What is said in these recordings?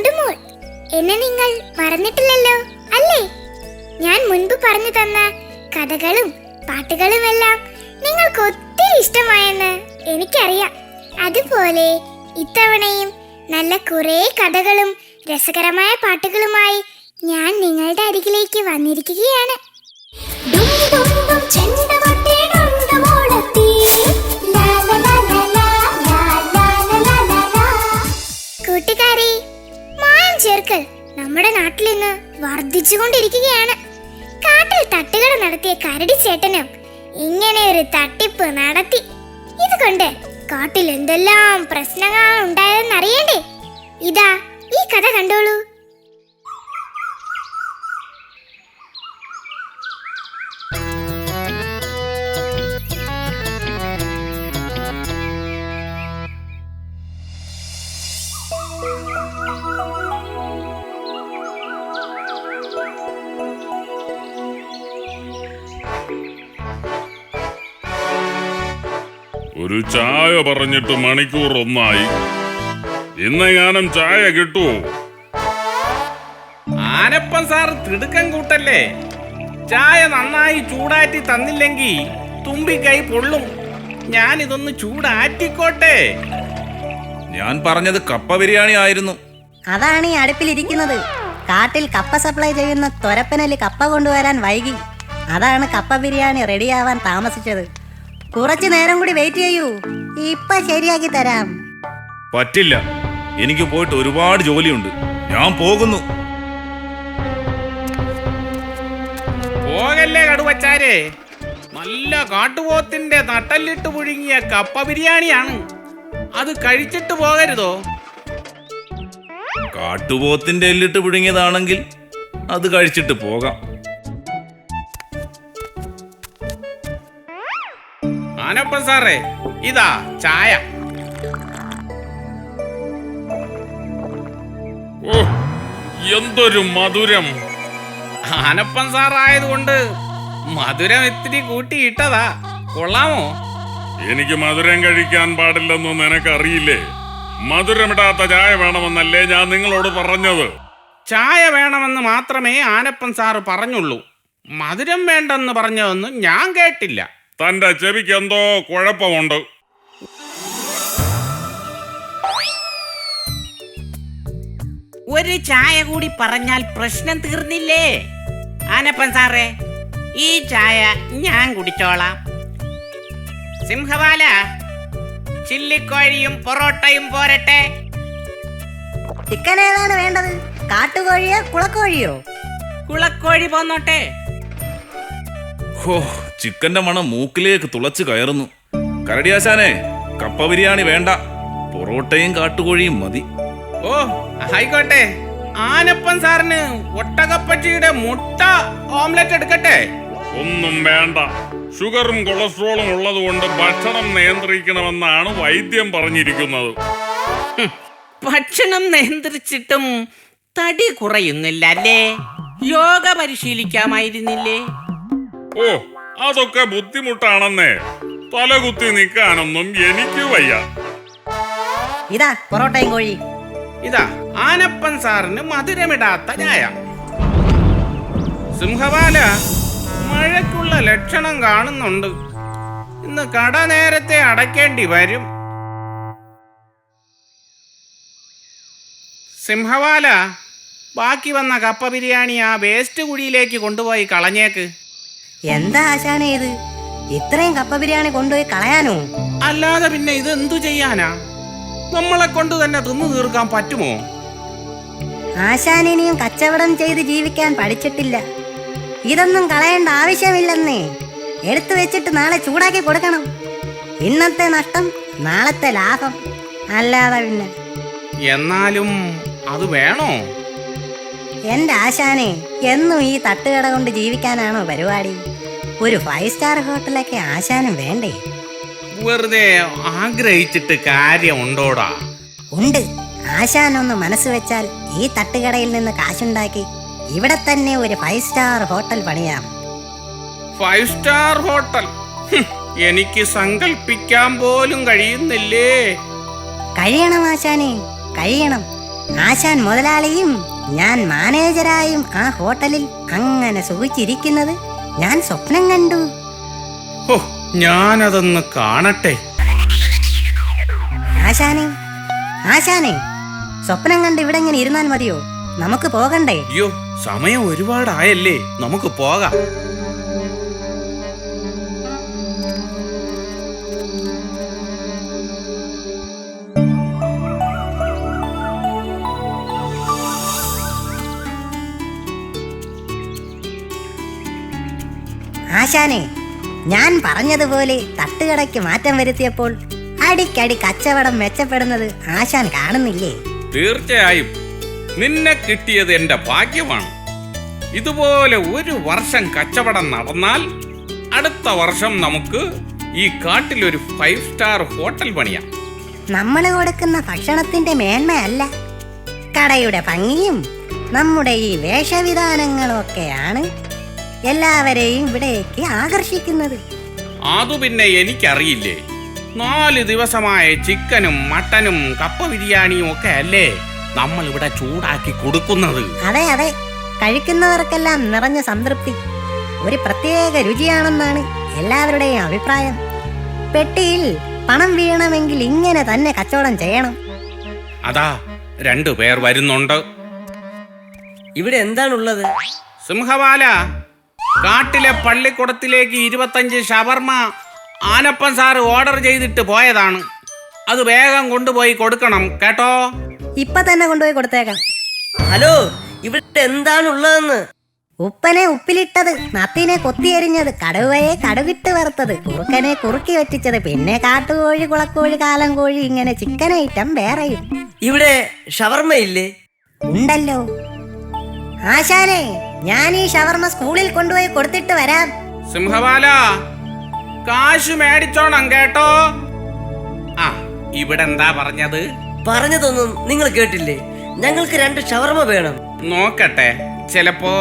ഡുണ്ടുമോൾ, എന്നെ നിങ്ങൾ മറന്നിട്ടില്ലല്ലോ അല്ലേ? ഞാൻ മുൻപ് പറഞ്ഞു തന്ന കഥകളും പാട്ടുകളുമെല്ലാം നിങ്ങൾക്ക് ഒത്തിരി ഇഷ്ടമായെന്ന് എനിക്കറിയാം. അതുപോലെ ഇത്തവണയും നല്ല കുറേ കഥകളും രസകരമായ പാട്ടുകളുമായി ഞാൻ നിങ്ങളുടെ അരികിലേക്ക് വന്നിരിക്കുകയാണ്. കൂട്ടുകാരെ, മായം ചേർക്കൽ നമ്മുടെ നാട്ടിൽ ഇന്ന് വർദ്ധിച്ചുകൊണ്ടിരിക്കുകയാണ്. കാട്ടിൽ തട്ടുകട നടത്തിയ കരടി ചേട്ടനും ഇങ്ങനെ ഒരു തട്ടിപ്പ് നടത്തി. ഇതുകൊണ്ട് കാട്ടിൽ എന്തെല്ലാം പ്രശ്നങ്ങൾ ഉണ്ടായതെന്ന് അറിയണ്ടേ? ഇതാ ഈ കഥ കണ്ടോളൂ. ഒരു ചായ പറഞ്ഞിട്ട് മണിക്കൂർ ഒന്നായി. ഇന്നെങ്ങാനും ചായ കിട്ടുമോ? ആനപ്പൻ സാർ തിടുക്കം കൂട്ടല്ലേ. ചായ നന്നായി ചൂടാറ്റി തന്നില്ലെങ്കിൽ തുമ്പിക്കൈ പൊള്ളും. ഞാനിതൊന്ന് ചൂടാറ്റിക്കോട്ടെ. ഞാൻ പറഞ്ഞത് കപ്പ ബിരിയാണി ആയിരുന്നു. അതാണ് ഈ അടുപ്പിലിരിക്കുന്നത്. കാട്ടിൽ കപ്പ സപ്ലൈ ചെയ്യുന്ന തൊരപ്പനല് കപ്പ കൊണ്ടുവരാൻ വൈകി. അതാണ് കപ്പ ബിരിയാണി റെഡിയാവാൻ താമസിച്ചത്. കുറച്ചു നേരം കൂടി വെയിറ്റ് ചെയ്യൂ, ഇപ്പൊ ശരിയാക്കി തരാം. പറ്റില്ല, എനിക്ക് പോയിട്ട് ഒരുപാട് ജോലിയുണ്ട്. ഞാൻ പോകുന്നു. പോകല്ലേ കടുവച്ചാരെ. നല്ല കാട്ടുപോത്തിന്റെ നട്ടല്ലിട്ട് പുഴുങ്ങിയ കപ്പ ബിരിയാണിയാണ്. അത് കഴിച്ചിട്ട് പോകരുതോ? കാട്ടുപോത്തിന്റെ എല്ലിട്ട് പുഴുങ്ങിയതാണെങ്കിൽ അത് കഴിച്ചിട്ട് പോകാം. ആനപ്പൻ സാറേ, ഇതാ ചായ. ഓ, എന്തൊരു മധുരം! ആനപ്പൻ സാറായതുകൊണ്ട് മധുരം ഇത്തിരി കൂട്ടിയിട്ടതാ. കൊള്ളാമോ? എനിക്ക് മധുരം കഴിക്കാൻ പാടില്ലെന്ന് നിനക്കറിയില്ലേ? മധുരമിടാത്ത ചായ വേണമെന്നല്ലേ ഞാൻ നിങ്ങളോട് പറഞ്ഞത്? ചായ വേണമെന്ന് മാത്രമേ ആനപ്പൻ സാറ് പറഞ്ഞുള്ളൂ. മധുരം വേണ്ടെന്ന് പറഞ്ഞതൊന്നും ഞാൻ കേട്ടില്ല. തന്റെ ചെവിക്ക് എന്തോ കുഴപ്പമുണ്ട്. ഒരു ചായ കൂടി പറഞ്ഞാൽ പ്രശ്നം തീർന്നില്ലേ? ആനപ്പൻ സാറേ, ഈ ചായ ഞാൻ കുടിച്ചോളാം. സിംഹവാല, ചില്ലിക്കോഴിയും പൊറോട്ടയും പോരട്ടെ. ചിക്കൻ ഏതാണ് വേണ്ടത്? കാട്ടുകോഴിയോ കുളക്കോഴിയോ? കുളക്കോഴി പോന്നോട്ടെ. ഹോ, ചിക്കന്റെ മണം മൂക്കിലേക്ക് തുളച്ചു കയറുന്നു. കരടിയാശാനെ, കപ്പ ബിരിയാണി വേണ്ട, പൊറോട്ടയും കാട്ടുകോഴിയും മതി. ഓ, ആയിക്കോട്ടെ. ആനപ്പൻ സാറിന് ഒട്ടകപ്പച്ചിയുടെ മുട്ട ഓംലെറ്റ് എടുക്കട്ടെ? ഒന്നും വേണ്ട. ഷുഗറും കൊളസ്ട്രോളും ഉള്ളതുകൊണ്ട് ഭക്ഷണം നിയന്ത്രിക്കണമെന്നാണ് വൈദ്യം പറഞ്ഞിരിക്കുന്നത്. ഭക്ഷണം നിയന്ത്രിച്ചിട്ടും തടി കുറയുന്നില്ല അല്ലേ? യോഗ പരിശീലിക്കാമായിരുന്നില്ലേ? ഓ, അതൊക്കെ ബുദ്ധിമുട്ടാണെന്നേ. തലകുത്തി നിൽക്കാനൊന്നും എനിക്ക് വയ്യ. ഇതാ പൊറോട്ടയും കോഴി. ഇതാ ആനപ്പൻ സാറിന് മധുരമിടാത്ത ചായ. സിംഹവാല, മഴയ്ക്കുള്ള ലക്ഷണം കാണുന്നുണ്ട്. ഇന്ന് കട നേരത്തെ അടയ്ക്കേണ്ടി വരും. സിംഹവാല, ബാക്കി വന്ന കപ്പ ബിരിയാണി ആ വേസ്റ്റ് കുഴിയിലേക്ക് കൊണ്ടുപോയി കളഞ്ഞേക്ക്. എന്താ ആശാനേ ഇത്? ഇത്രയും കപ്പ ബിരിയാണി കൊണ്ടുപോയി കളയാനോ? അല്ലാതെ പിന്നെ ഇതെന്തു ചെയ്യാനാ? നമ്മളെ കൊണ്ട് തന്നെ തിന്നു തീർക്കാൻ പറ്റുമോ? ആശാനിനിയും കച്ചവടം ചെയ്ത് ജീവിക്കാൻ പഠിച്ചിട്ടില്ല. ഇതൊന്നും കളയേണ്ട ആവശ്യമില്ലെന്നേ. എടുത്തു വെച്ചിട്ട് നാളെ ചൂടാക്കി കൊടുക്കണം. ഇന്നത്തെ നഷ്ടം നാളത്തെ ലാഭം, അല്ലാതെ പിന്നെ. എന്നാലും അത് വേണോ? എന്റെ ആശാനെ, എന്നും ഈ തട്ടുകട കൊണ്ട് ജീവിക്കാനാണോ പരിപാടി? ഒരു 5 സ്റ്റാർ ഹോട്ടലൊക്കെ ആശാനും വേണ്ടേ? വെറുതെ ആഗ്രഹിച്ചിട്ട് കാര്യമുണ്ടോടാ? ഉണ്ട്. ആശാനൊന്ന് മനസ്സ് വെച്ചാൽ ഈ തട്ടുകടയിൽ നിന്ന് കാശുണ്ടാക്കി ഇവിടെ തന്നെ ഒരു 5 സ്റ്റാർ ഹോട്ടൽ പണിയാം. 5 star hotel? എനിക്ക് സങ്കല്പിക്കാൻ പോലും കഴിയുന്നില്ലേ. കഴിയണം ആശാനെ, കഴിയണം. ആശാൻ മുതലാളിയും ഞാൻ മാനേജരായും ആ ഹോട്ടലിൽ അങ്ങനെ സുഖിച്ചിരിക്കുന്നത് ഞാൻ സ്വപ്നം കണ്ടു. ഓ, ഞാനതൊന്ന് കാണട്ടെ. ആശാനെ ആശാനെ, സ്വപ്നം കണ്ട് ഇവിടെ ഇങ്ങനെ ഇരുന്നാൽ മതിയോ? നമുക്ക് പോകണ്ടേ? അയ്യോ, സമയം ഒരുപാടായല്ലേ, നമുക്ക് പോകാം. ആശാനെ, ഞാൻ പറഞ്ഞതുപോലെ തട്ടുകടയ്ക്ക് മാറ്റം വരുത്തിയപ്പോൾ അടിക്കടി കച്ചവടം മെച്ചപ്പെടുന്നത് ആശാൻ കാണുന്നില്ലേ? തീർച്ചയായും നിന്നെ കിട്ടിയത് എന്റെ ഭാഗ്യമാണ്. ഇതുപോലെ ഒരു വർഷം കച്ചവടം നടന്നാൽ അടുത്ത വർഷം നമുക്ക് ഈ കാട്ടിൽ ഒരു 5 സ്റ്റാർ ഹോട്ടൽ പണിയാം. നമ്മൾ കൊടുക്കുന്ന ഭക്ഷണത്തിന്റെ മേന്മയല്ല, കടയുടെ ഭംഗിയും നമ്മുടെ ഈ വേഷവിധാനങ്ങളും ഒക്കെയാണ് എല്ലാവരെയും ഇവിടേക്ക് ആകർഷിക്കുന്നത്. അതു പിന്നെ എനിക്കറിയില്ലേ. 4 ദിവസമായ ചിക്കനും മട്ടനും കപ്പ ബിരിയാണിയും ഒക്കെ അല്ലേ നമ്മൾ ഇവിടെ ചൂടാക്കി കൊടുക്കുന്നത്. അതെ അതെ, കഴിക്കുന്നവർക്കെല്ലാം നിറഞ്ഞ സംതൃപ്തി, ഒരു പ്രത്യേക രുചിയാണെന്നാണ് എല്ലാവരുടെയും അഭിപ്രായം. പെട്ടിയിൽ പണം വീണമെങ്കിൽ ഇങ്ങനെ തന്നെ കച്ചവടം ചെയ്യണം. അതാ 2 പേർ വരുന്നുണ്ട്. ഇവിടെ എന്താണുള്ളത്? സിംഹവാല, കാട്ടിലെ പള്ളിക്കുടത്തിലേക്ക് 25 ഷവർമ ആനപ്പൻ സാറ് ഓർഡർ ചെയ്തിട്ട് പോയതാണ്. അത് വേഗം കൊണ്ടുപോയി കൊടുക്കണം കേട്ടോ. ഇപ്പൊ തന്നെ കൊണ്ടുപോയി കൊടുത്തേക്കാം. ഹലോ, ഇവിടെ എന്താണുള്ളതെന്ന്? ഉപ്പനെ ഉപ്പിലിട്ടത്, നത്തിനെ കൊത്തിയെരിഞ്ഞത്, കടുവയെ കടുകിട്ട് വറുത്തത്, കുറുക്കനെ കുറുക്കി വെറ്റിച്ചത്, പിന്നെ കാട്ടുകോഴി, കുളക്കോഴി, കാലം കോഴി, ഇങ്ങനെ ചിക്കൻ ഐറ്റം വേറെയും. ഇവിടെ ഷവർമ ഇല്ലേ? ഉണ്ടല്ലോ ആശാനെ, ഞാൻ ഈ ഷവർമ സ്കൂളിൽ കൊണ്ടുപോയി കൊടുത്തിട്ട് വരാം. സിംഹവാല, കാശ് മേടിച്ചോണം കേട്ടോ. ആ, ഇവിടെ എന്താ പറഞ്ഞത്? പറഞ്ഞതൊന്നും നിങ്ങൾ കേട്ടില്ലേ? ഞങ്ങൾക്ക് 2 ഷവർമ വേണം. നോക്കട്ടെ, ചിലപ്പോ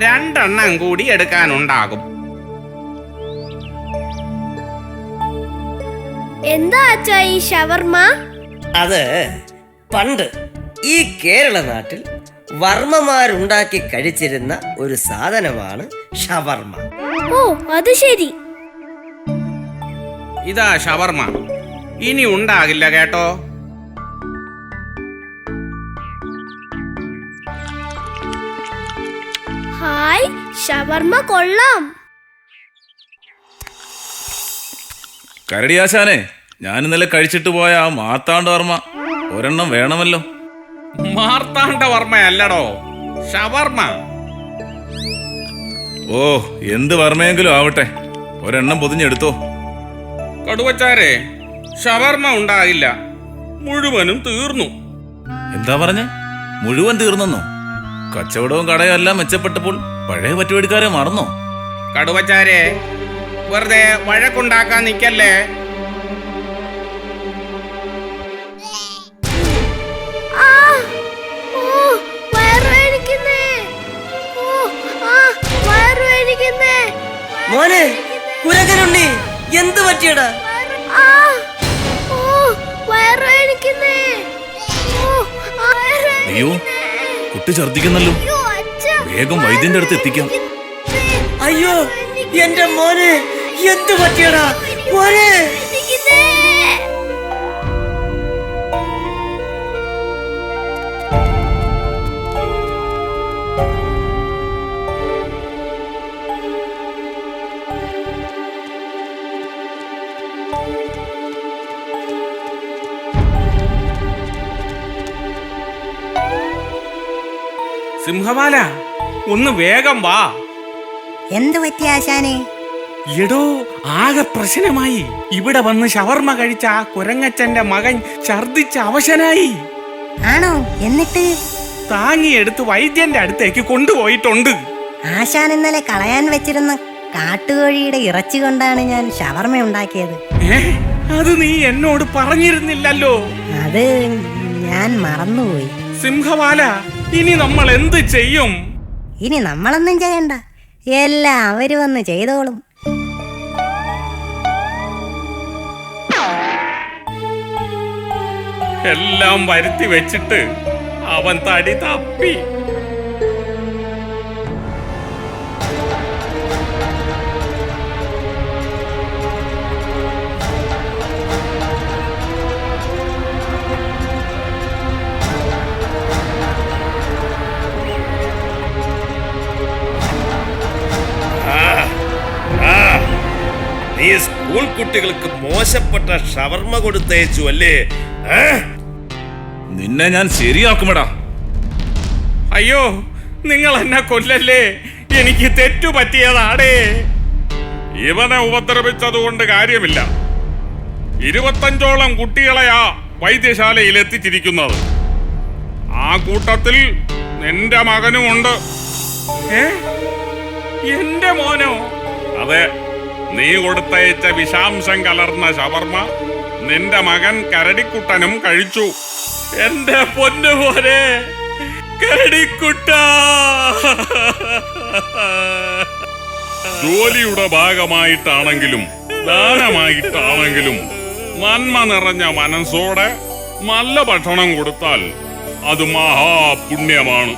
2 എണ്ണം കൂടി എടുക്കാനുണ്ടാകും. എന്താ അച്ഛാ ഈ ഷവർമ? അത് പണ്ട് ഈ കേരള നാട്ടിൽ വർമ്മമാരുണ്ടാക്കി കഴിച്ചിരുന്ന ഒരു സാധനമാണ് ഷവർമ. ഓ, അത് ശരി. ഇതാ ഷവർമ, ഇനി ഉണ്ടാകില്ല കേട്ടോ. ഹായ്, ഷവർമ കൊള്ളാം. കരടിയാശാനെ, ഞാൻ ഇന്നലെ കഴിച്ചിട്ട് പോയ ആ മാർത്താണ്ഡ വർമ്മ ഒരെണ്ണം വേണമല്ലോ. മാർത്താണ്ഡ വർമ്മയല്ലടോ, ഷവർമ. ഓ, എന്ത് വർമ്മയെങ്കിലും ആവട്ടെ, ഒരെണ്ണം പൊതിഞ്ഞെടുത്തോ. കടുവച്ചാരെ, ഷവർമ ഉണ്ടാകില്ല, മുഴുവനും തീർന്നു. എന്താ പറഞ്ഞേ? മുഴുവൻ തീർന്നെന്നോ? കച്ചവടവും കടയും എല്ലാം മെച്ചപ്പെട്ടപ്പോൾ പഴയ പറ്റുപടിക്കാരെ മറന്നോ? കടുവച്ചാരെ, വെറുതെ വഴക്കുണ്ടാക്കാൻ നിക്കല്ലേ. ആ, ഓ, വയറുവേദനിക്കുന്നേ. ഓ, ആ, വയറുവേദനിക്കുന്നേ. മോനെ, കുരകനുണ്ണി, എന്ത് പറ്റിയടാ? ആ, ഓ, വയറുവേദനിക്കുന്നേ. ഓ, ആ, അയ്യോ, കുട്ടി ഛർദ്ദിക്കുന്നല്ലോ. അയ്യോ, അച്ഛാ. വേഗം വൈദ്യന്റെ അടുത്ത് എത്തിക്കാം. അയ്യോ, എന്റെ മോനെ, എന്ത് പറ്റിയടാ മോനെ? വയറുവേദനിക്കുന്നേ. സിംഹവാല, ഒന്ന് വേഗം വാ. എന്ത് പറ്റി ആശാനെ? എടോ, ആകെ പ്രശ്നമായി. ഇവിടെ വന്ന് ഷവർമ കഴിച്ച ആ കുരങ്ങച്ചന്റെ മകൻ ഛർദിച്ച് അവശനായി. ആണോ? എന്നിട്ട്? താങ്ങിയെടുത്ത് വൈദ്യന്റെ അടുത്തേക്ക് കൊണ്ടുപോയിട്ടുണ്ട്. ആശാൻ ഇന്നലെ കളയാൻ വെച്ചിരുന്ന കാട്ടുകോഴിയുടെ ഇറച്ചി കൊണ്ടാണ് ഞാൻ ഷവർമ ഉണ്ടാക്കിയത്. അത് നീ എന്നോട് പറഞ്ഞിരുന്നില്ലല്ലോ. അത് ഞാൻ മറന്നുപോയി. സിംഹവാല, ഇനി നമ്മൾ എന്ത് ചെയ്യും? ഇനി നമ്മളൊന്നും ചെയ്യണ്ട, എല്ലാം അവര് വന്ന് ചെയ്തോളും. എല്ലാം വരുത്തി വെച്ചിട്ട് അവൻ തടി തപ്പി. നീ സ്കൂൾ കുട്ടികൾക്ക് മോശപ്പെട്ട ഷവർമ കൊടുത്തയച്ചു അല്ലേ? നിന്നെ ഞാൻ ശരിയാക്കുമെടാ. അയ്യോ, നിങ്ങൾ എന്നെ കൊല്ലല്ലേ, എനിക്ക് തെറ്റു പറ്റിയതാടേ. ഇവനെ ഉപദ്രവിച്ചതുകൊണ്ട് കാര്യമില്ല. 25ഓളം കുട്ടികളെയാ വൈദ്യശാലയിൽ എത്തിച്ചിരിക്കുന്നത്. ആ കൂട്ടത്തിൽ നിന്റെ മകനുമുണ്ട്. എന്റെ മോനോ? അതെ, നീ കൊടുത്തയച്ച വിഷാംശം കലർന്ന ഷവർമ നിന്റെ മകൻ കരടിക്കുട്ടനും കഴിച്ചു. എന്റെ പൊന്നുപോലെ കരടിക്കുട്ട. ജോലിയുടെ ഭാഗമായിട്ടാണെങ്കിലും ദാനമായിട്ടാണെങ്കിലും നന്മ നിറഞ്ഞ മനസ്സോടെ നല്ല ഭക്ഷണം കൊടുത്താൽ അത് മഹാപുണ്യമാണ്.